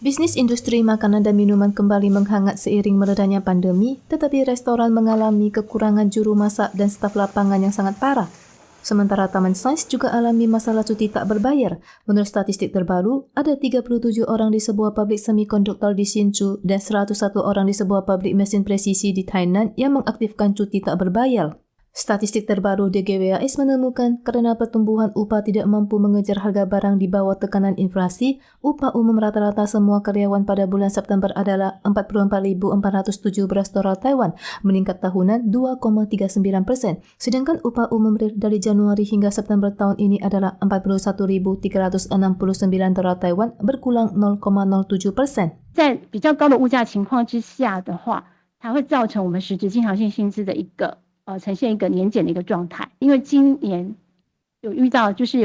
Bisnis industri makanan dan minuman kembali menghangat seiring meredanya pandemi, tetapi restoran mengalami kekurangan juru masak dan staf lapangan yang sangat parah. Sementara Taman Sains juga alami masalah cuti tak berbayar. Menurut statistik terbaru, ada 37 orang di sebuah pabrik semikonduktor di Hsinchu dan 101 orang di sebuah pabrik mesin presisi di Tainan yang mengaktifkan cuti tak berbayar. Statistik terbaru DGWAS menemukan kerana pertumbuhan upah tidak mampu mengejar harga barang di bawah tekanan inflasi, upah umum rata-rata semua karyawan pada bulan September adalah 44,417 dolar Taiwan, meningkat tahunan 2,39%. Sedangkan upah umum dari Januari hingga September tahun ini adalah 41,369 dolar Taiwan, berkurang 0,07%. 在比较高的物价情况之下的话，它会造成我们实质经常性薪资的一个呈现一个年减的一个状态，因为今年有遇到就是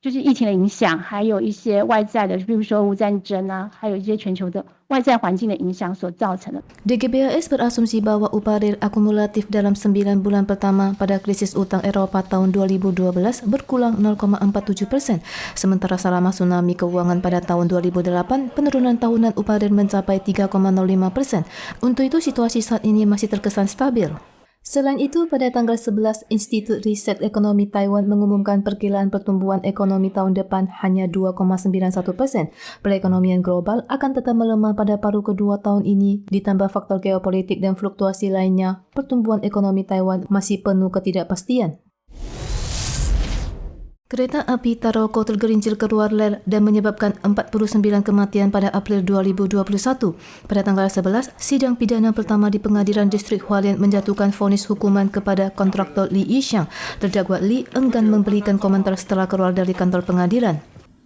疫情的影响，还有一些外在的，比如说俄乌战争啊，还有一些全球的外在环境的影响所造成的。 DGBAS berasumsi bahwa upah real akumulatif dalam 9 bulan pertama pada krisis utang Eropa tahun 2012 berkurang 0,47%, sementara selama tsunami keuangan pada tahun 2008, penurunan tahunan upah real mencapai 3,05%. Untuk itu, situasi saat ini masih terkesan stabil. Selain itu, pada tanggal 11, Institut Riset Ekonomi Taiwan mengumumkan perkiraan pertumbuhan ekonomi tahun depan hanya 2,91%. Perekonomian global akan tetap melemah pada paruh kedua tahun ini, ditambah faktor geopolitik dan fluktuasi lainnya. Pertumbuhan ekonomi Taiwan masih penuh ketidakpastian. Kereta api Taroko tergelincir keluar rel dan menyebabkan 49 kematian pada April 2021. Pada tanggal 11, sidang pidana pertama di Pengadilan Distrik Hualien menjatuhkan vonis hukuman kepada kontraktor Li Yixiang. Terdakwa Li enggan memberikan komentar setelah keluar dari kantor pengadilan.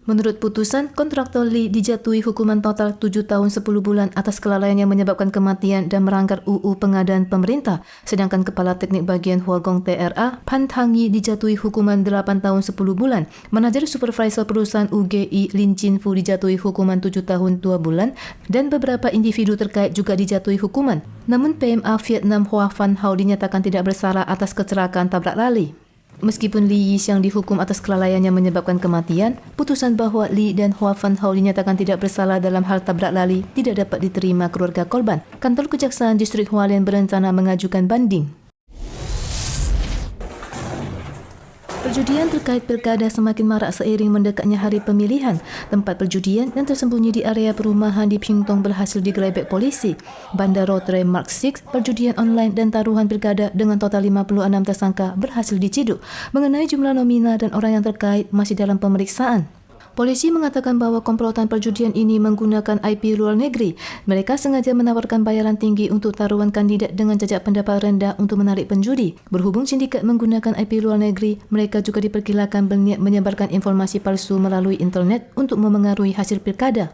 Menurut putusan, kontraktor Li dijatuhi hukuman total 7 tahun 10 bulan atas kelalaian yang menyebabkan kematian dan melanggar UU Pengadaan Pemerintah. Sedangkan Kepala Teknik Bagian Huagong TRA, Pan Tangyi dijatuhi hukuman 8 tahun 10 bulan. Manajer supervisor perusahaan UGI Lin Jinfu dijatuhi hukuman 7 tahun 2 bulan dan beberapa individu terkait juga dijatuhi hukuman. Namun PMA Vietnam Hoa Van Hau dinyatakan tidak bersalah atas kecelakaan tabrak lari. Meskipun Li Yixiang dihukum atas kelalaian yang menyebabkan kematian, putusan bahwa Li dan Hoa Van Hau dinyatakan tidak bersalah dalam hal tabrak lari tidak dapat diterima keluarga korban. Kantor Kejaksaan Distrik Hualien berencana mengajukan banding. Perjudian terkait pilkada semakin marak seiring mendekatnya hari pemilihan. Tempat perjudian yang tersembunyi di area perumahan di Pingtung berhasil digerebek polisi. Bandar Rotre Mark 6, perjudian online dan taruhan pilkada dengan total 56 tersangka berhasil diciduk. Mengenai jumlah nominal dan orang yang terkait masih dalam pemeriksaan. Polisi mengatakan bahwa komplotan perjudian ini menggunakan IP luar negeri. Mereka sengaja menawarkan bayaran tinggi untuk taruhan kandidat dengan jajak pendapat rendah untuk menarik penjudi. Berhubung sindikat menggunakan IP luar negeri, mereka juga diperkirakan berniat menyebarkan informasi palsu melalui internet untuk memengaruhi hasil pilkada.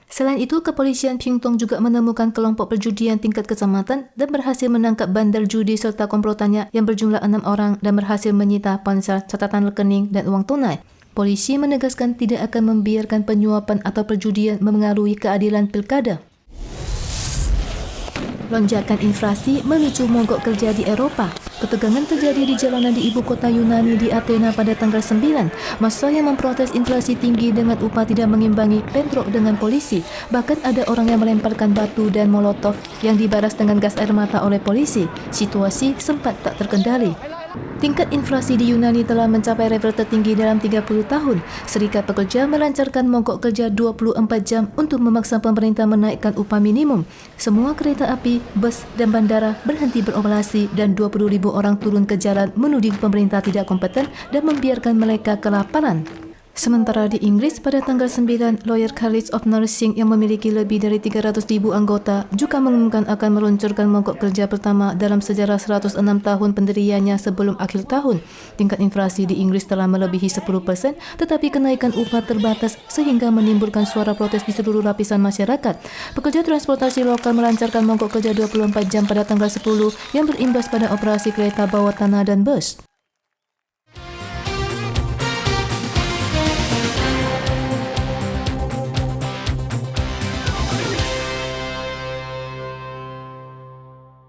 Selain itu, kepolisian Pingtung juga menemukan kelompok perjudian tingkat kecamatan dan berhasil menangkap bandar judi serta komplotannya yang berjumlah 6 orang dan berhasil menyita ponsel, catatan rekening dan uang tunai. Polisi menegaskan tidak akan membiarkan penyuapan atau perjudian memengaruhi keadilan pilkada. Lonjakan inflasi memicu mogok kerja di Eropa. Ketegangan terjadi di jalanan di ibu kota Yunani di Athena pada tanggal 9. Massa yang memprotes inflasi tinggi dengan upah tidak mengimbangi bentrok dengan polisi. Bahkan ada orang yang melemparkan batu dan molotov yang dibaras dengan gas air mata oleh polisi. Situasi sempat tak terkendali. Tingkat inflasi di Yunani telah mencapai level tertinggi dalam 30 tahun. Serikat Pekerja melancarkan mogok kerja 24 jam untuk memaksa pemerintah menaikkan upah minimum. Semua kereta api, bus dan bandara berhenti beroperasi dan 20,000 orang turun ke jalan menuding pemerintah tidak kompeten dan membiarkan mereka kelaparan. Sementara di Inggris, pada tanggal 9, Royal College of Nursing yang memiliki lebih dari 300,000 anggota juga mengumumkan akan meluncurkan mogok kerja pertama dalam sejarah 106 tahun pendiriannya sebelum akhir tahun. Tingkat inflasi di Inggris telah melebihi 10%, tetapi kenaikan upah terbatas sehingga menimbulkan suara protes di seluruh lapisan masyarakat. Pekerja transportasi lokal melancarkan mogok kerja 24 jam pada tanggal 10 yang berimbas pada operasi kereta bawah tanah dan bus.